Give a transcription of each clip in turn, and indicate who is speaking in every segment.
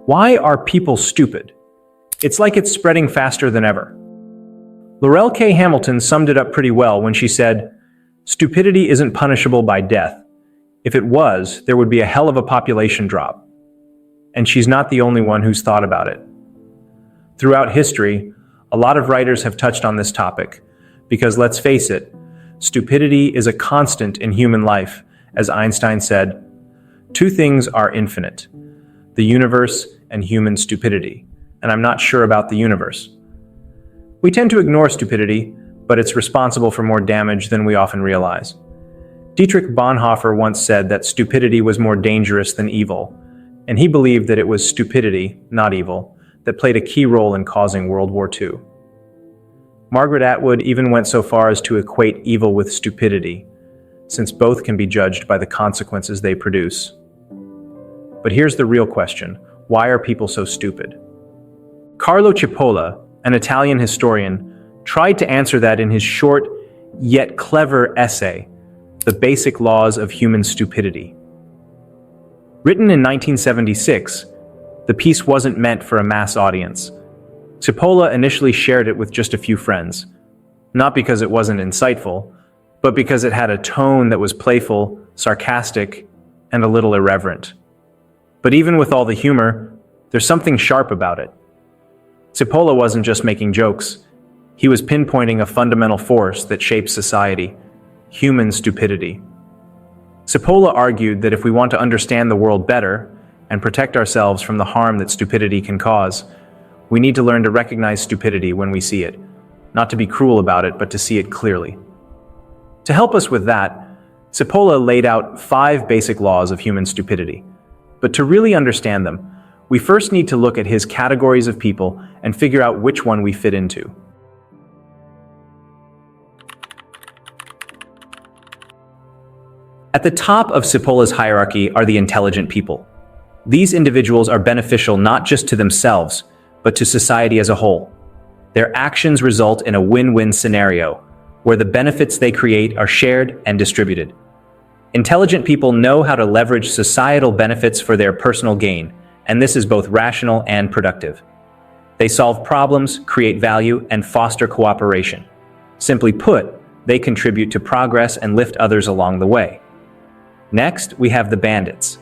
Speaker 1: Why are people stupid? It's like it's spreading faster than ever. Laurel K. Hamilton summed it up pretty well when she said, "Stupidity isn't punishable by death. If it was, there would be a hell of a population drop." And she's not the only one who's thought about it. Throughout history, a lot of writers have touched on this topic, because let's face it, stupidity is a constant in human life. As Einstein said, two things are infinite: the universe and human stupidity. And I'm not sure about the universe. We tend to ignore stupidity, but it's responsible for more damage than we often realize. Dietrich Bonhoeffer once said that stupidity was more dangerous than evil, and he believed that it was stupidity, not evil, that played a key role in causing World War II. Margaret Atwood even went so far as to equate evil with stupidity, since both can be judged by the consequences they produce. But here's the real question: why are people so stupid? Carlo Cipolla, an Italian historian, tried to answer that in his short yet clever essay, The Basic Laws of Human Stupidity. Written in 1976, the piece wasn't meant for a mass audience. Cipolla initially shared it with just a few friends, not because it wasn't insightful, but because it had a tone that was playful, sarcastic, and a little irreverent. But even with all the humor, there's something sharp about it. Cipolla wasn't just making jokes. He was pinpointing a fundamental force that shapes society: human stupidity. Cipolla argued that if we want to understand the world better and protect ourselves from the harm that stupidity can cause, we need to learn to recognize stupidity when we see it, not to be cruel about it, but to see it clearly. To help us with that, Cipolla laid out 5 basic laws of human stupidity. But to really understand them, we first need to look at his categories of people and figure out which one we fit into. At the top of Cipolla's hierarchy are the intelligent people. These individuals are beneficial not just to themselves, but to society as a whole. Their actions result in a win-win scenario, where the benefits they create are shared and distributed. Intelligent people know how to leverage societal benefits for their personal gain, and this is both rational and productive. They solve problems, create value, and foster cooperation. Simply put, they contribute to progress and lift others along the way. Next, we have the bandits.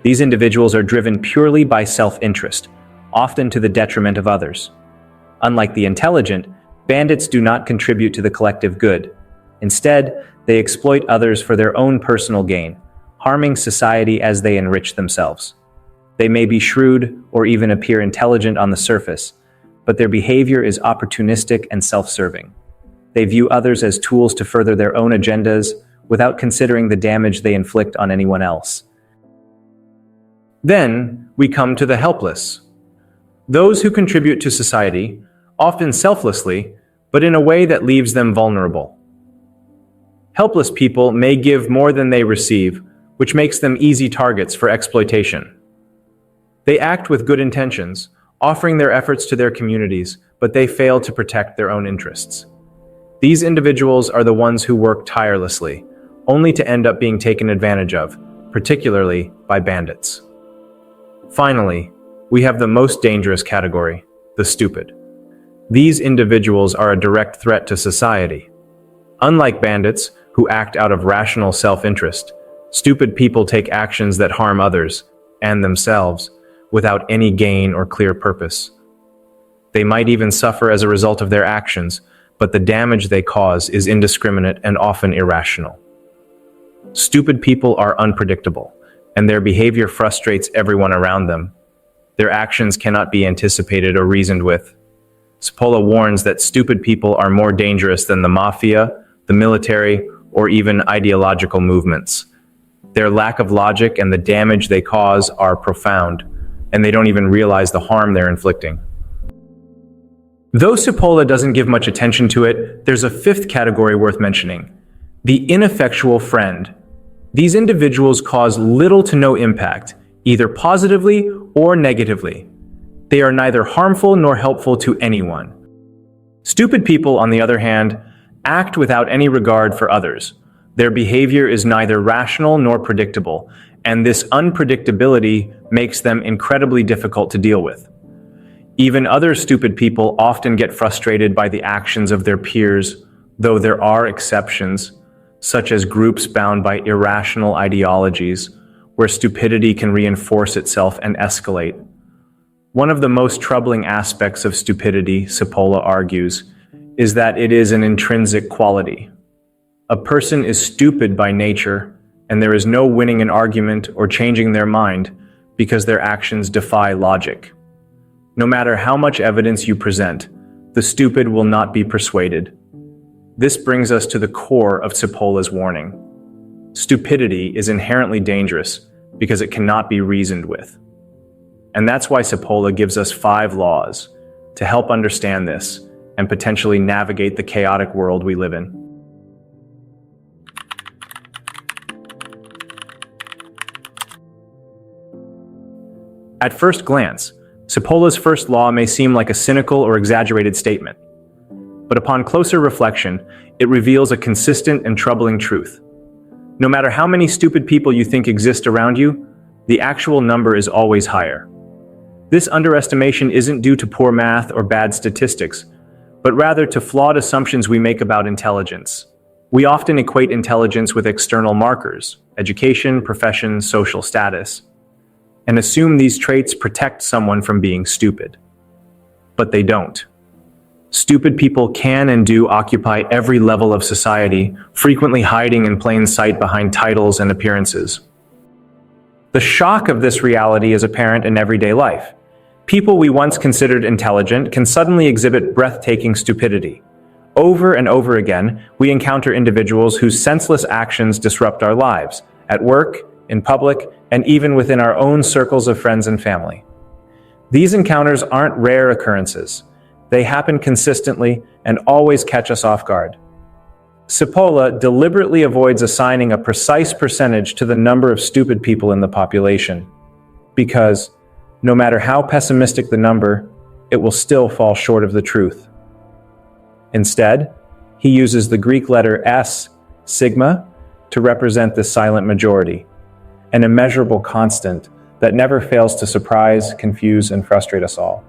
Speaker 1: These individuals are driven purely by self-interest, often to the detriment of others. Unlike the intelligent, bandits do not contribute to the collective good. Instead, they exploit others for their own personal gain, harming society as they enrich themselves. They may be shrewd or even appear intelligent on the surface, but their behavior is opportunistic and self-serving. They view others as tools to further their own agendas without considering the damage they inflict on anyone else. Then, we come to the helpless. Those who contribute to society, often selflessly, but in a way that leaves them vulnerable. Helpless people may give more than they receive, which makes them easy targets for exploitation. They act with good intentions, offering their efforts to their communities, but they fail to protect their own interests. These individuals are the ones who work tirelessly, only to end up being taken advantage of, particularly by bandits. Finally, we have the most dangerous category, the stupid. These individuals are a direct threat to society. Unlike bandits, who act out of rational self-interest, stupid people take actions that harm others, and themselves, without any gain or clear purpose. They might even suffer as a result of their actions, but the damage they cause is indiscriminate and often irrational. Stupid people are unpredictable, and their behavior frustrates everyone around them. Their actions cannot be anticipated or reasoned with. Cipolla warns that stupid people are more dangerous than the mafia, the military, or even ideological movements. Their lack of logic and the damage they cause are profound, and they don't even realize the harm they're inflicting. Though Cipolla doesn't give much attention to it, there's a 5th category worth mentioning: the ineffectual friend. These individuals cause little to no impact, either positively or negatively. They are neither harmful nor helpful to anyone. Stupid people, on the other hand, act without any regard for others. Their behavior is neither rational nor predictable, and this unpredictability makes them incredibly difficult to deal with. Even other stupid people often get frustrated by the actions of their peers, though there are exceptions, such as groups bound by irrational ideologies, where stupidity can reinforce itself and escalate. One of the most troubling aspects of stupidity, Cipolla argues, is that it is an intrinsic quality. A person is stupid by nature, and there is no winning an argument or changing their mind because their actions defy logic. No matter how much evidence you present, the stupid will not be persuaded. This brings us to the core of Cipolla's warning. Stupidity is inherently dangerous because it cannot be reasoned with. And that's why Cipolla gives us 5 laws to help understand this and potentially navigate the chaotic world we live in. At first glance, Cipolla's first law may seem like a cynical or exaggerated statement, but upon closer reflection, it reveals a consistent and troubling truth. No matter how many stupid people you think exist around you, the actual number is always higher. This underestimation isn't due to poor math or bad statistics, but rather to flawed assumptions we make about intelligence. We often equate intelligence with external markers, education, profession, social status, and assume these traits protect someone from being stupid. But they don't. Stupid people can and do occupy every level of society, frequently hiding in plain sight behind titles and appearances. The shock of this reality is apparent in everyday life. People we once considered intelligent can suddenly exhibit breathtaking stupidity. Over and over again, we encounter individuals whose senseless actions disrupt our lives, at work, in public, and even within our own circles of friends and family. These encounters aren't rare occurrences. They happen consistently and always catch us off guard. Cipolla deliberately avoids assigning a precise percentage to the number of stupid people in the population, because no matter how pessimistic the number, it will still fall short of the truth. Instead, he uses the Greek letter S, sigma, to represent the silent majority, an immeasurable constant that never fails to surprise, confuse, and frustrate us all.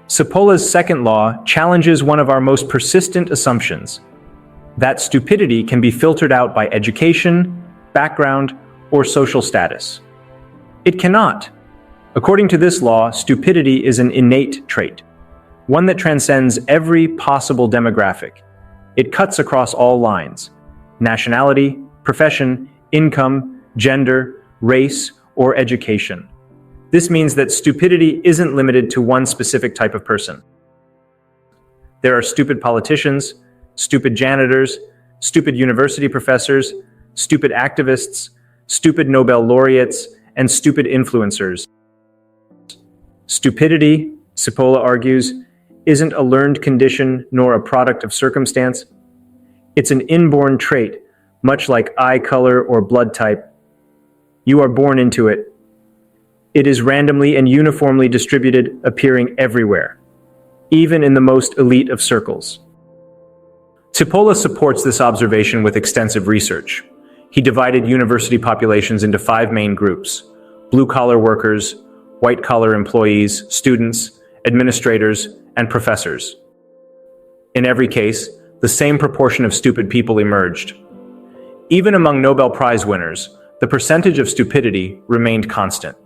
Speaker 1: Cipolla's second law challenges one of our most persistent assumptions, that stupidity can be filtered out by education, background, or social status. It cannot. According to this law, stupidity is an innate trait, one that transcends every possible demographic. It cuts across all lines: nationality, profession, income, gender, race, or education. This means that stupidity isn't limited to one specific type of person. There are stupid politicians, stupid janitors, stupid university professors, stupid activists, stupid Nobel laureates, and stupid influencers. Stupidity, Cipolla argues, isn't a learned condition nor a product of circumstance. It's an inborn trait, much like eye color or blood type. You are born into it. It is randomly and uniformly distributed, appearing everywhere, even in the most elite of circles. Cipolla supports this observation with extensive research. He divided university populations into 5 main groups: blue-collar workers, white-collar employees, students, administrators, and professors. In every case, the same proportion of stupid people emerged. Even among Nobel Prize winners, the percentage of stupidity remained constant.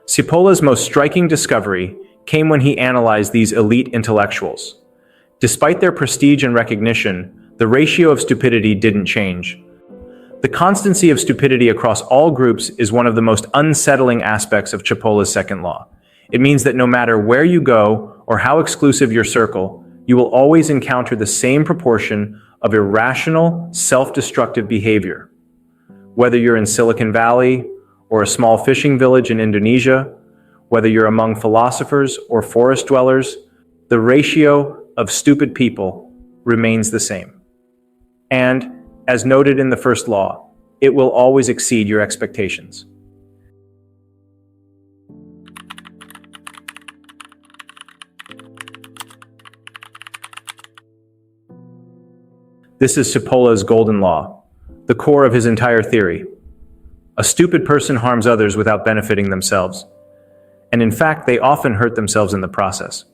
Speaker 1: Cipolla's most striking discovery came when he analyzed these elite intellectuals. Despite their prestige and recognition, the ratio of stupidity didn't change. The constancy of stupidity across all groups is one of the most unsettling aspects of Cipolla's second law. It means that no matter where you go or how exclusive your circle, you will always encounter the same proportion of irrational, self-destructive behavior. Whether you're in Silicon Valley or a small fishing village in Indonesia, whether you're among philosophers or forest dwellers, the ratio of stupid people remains the same. And, as noted in the first law, it will always exceed your expectations. This is Cipolle's golden law, the core of his entire theory. A stupid person harms others without benefiting themselves. And in fact, they often hurt themselves in the process.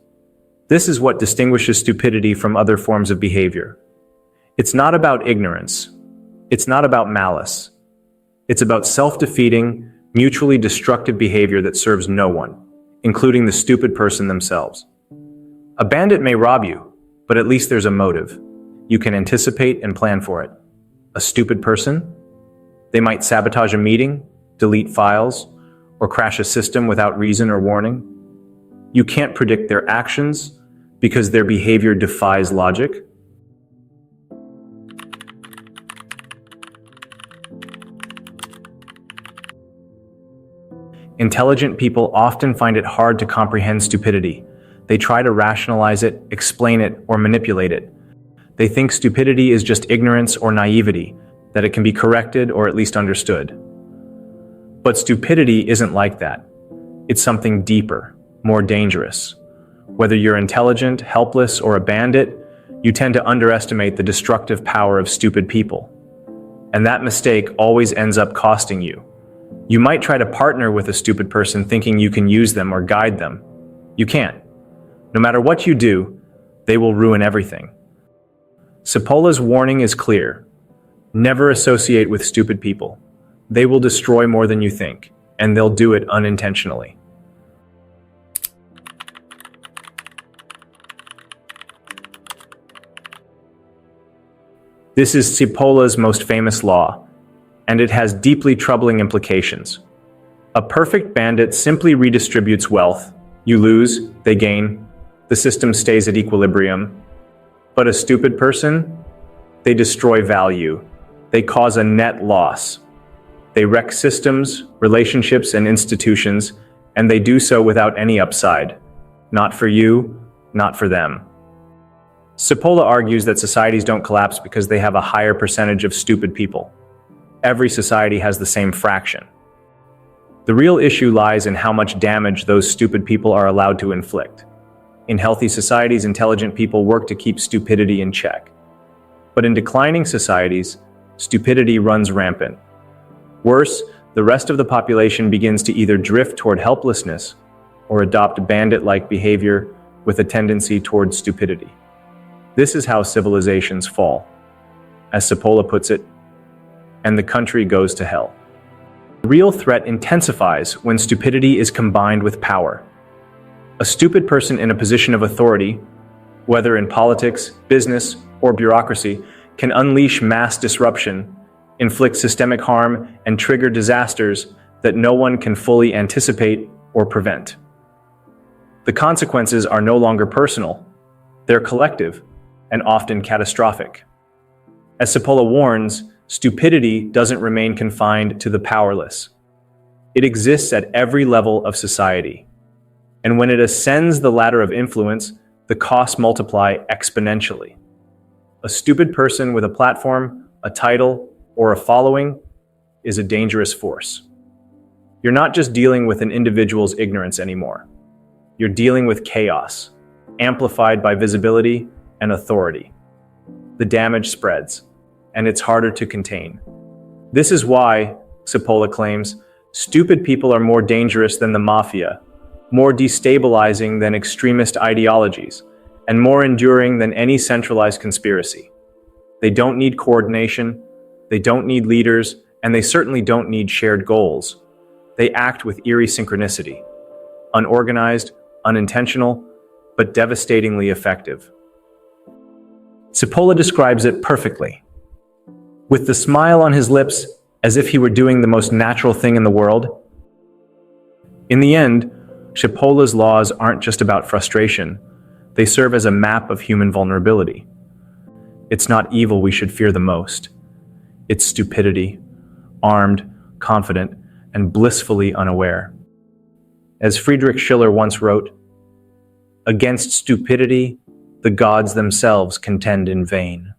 Speaker 1: This is what distinguishes stupidity from other forms of behavior. It's not about ignorance. It's not about malice. It's about self-defeating, mutually destructive behavior that serves no one, including the stupid person themselves. A bandit may rob you, but at least there's a motive. You can anticipate and plan for it. A stupid person? They might sabotage a meeting, delete files, or crash a system without reason or warning. You can't predict their actions because their behavior defies logic. Intelligent people often find it hard to comprehend stupidity. They try to rationalize it, explain it, or manipulate it. They think stupidity is just ignorance or naivety, that it can be corrected or at least understood. But stupidity isn't like that. It's something deeper, more dangerous. Whether you're intelligent, helpless, or a bandit, you tend to underestimate the destructive power of stupid people. And that mistake always ends up costing you. You might try to partner with a stupid person thinking you can use them or guide them. You can't. No matter what you do, they will ruin everything. Cipolle's warning is clear. Never associate with stupid people. They will destroy more than you think, and they'll do it unintentionally. This is Cipolle's most famous law, and it has deeply troubling implications. A perfect bandit simply redistributes wealth. You lose, they gain. The system stays at equilibrium. But a stupid person? They destroy value. They cause a net loss. They wreck systems, relationships, and institutions, and they do so without any upside. Not for you, not for them. Cipolla argues that societies don't collapse because they have a higher percentage of stupid people. Every society has the same fraction. The real issue lies in how much damage those stupid people are allowed to inflict. In healthy societies, intelligent people work to keep stupidity in check. But in declining societies, stupidity runs rampant. Worse, the rest of the population begins to either drift toward helplessness or adopt bandit-like behavior with a tendency toward stupidity. This is how civilizations fall. As Cipolla puts it, and the country goes to hell. The real threat intensifies when stupidity is combined with power. A stupid person in a position of authority, whether in politics, business, or bureaucracy, can unleash mass disruption, inflict systemic harm, and trigger disasters that no one can fully anticipate or prevent. The consequences are no longer personal. They're collective and often catastrophic. As Cipolla warns, stupidity doesn't remain confined to the powerless. It exists at every level of society. And when it ascends the ladder of influence, the costs multiply exponentially. A stupid person with a platform, a title, or a following is a dangerous force. You're not just dealing with an individual's ignorance anymore. You're dealing with chaos, amplified by visibility and authority. The damage spreads, and it's harder to contain. This is why, Cipolla claims, stupid people are more dangerous than the mafia, more destabilizing than extremist ideologies, and more enduring than any centralized conspiracy. They don't need coordination, they don't need leaders, and they certainly don't need shared goals. They act with eerie synchronicity, unorganized, unintentional, but devastatingly effective. Cipolla describes it perfectly. With the smile on his lips, as if he were doing the most natural thing in the world. In the end, Cipolla's laws aren't just about frustration. They serve as a map of human vulnerability. It's not evil we should fear the most. It's stupidity, armed, confident, and blissfully unaware. As Friedrich Schiller once wrote, "Against stupidity, the gods themselves contend in vain."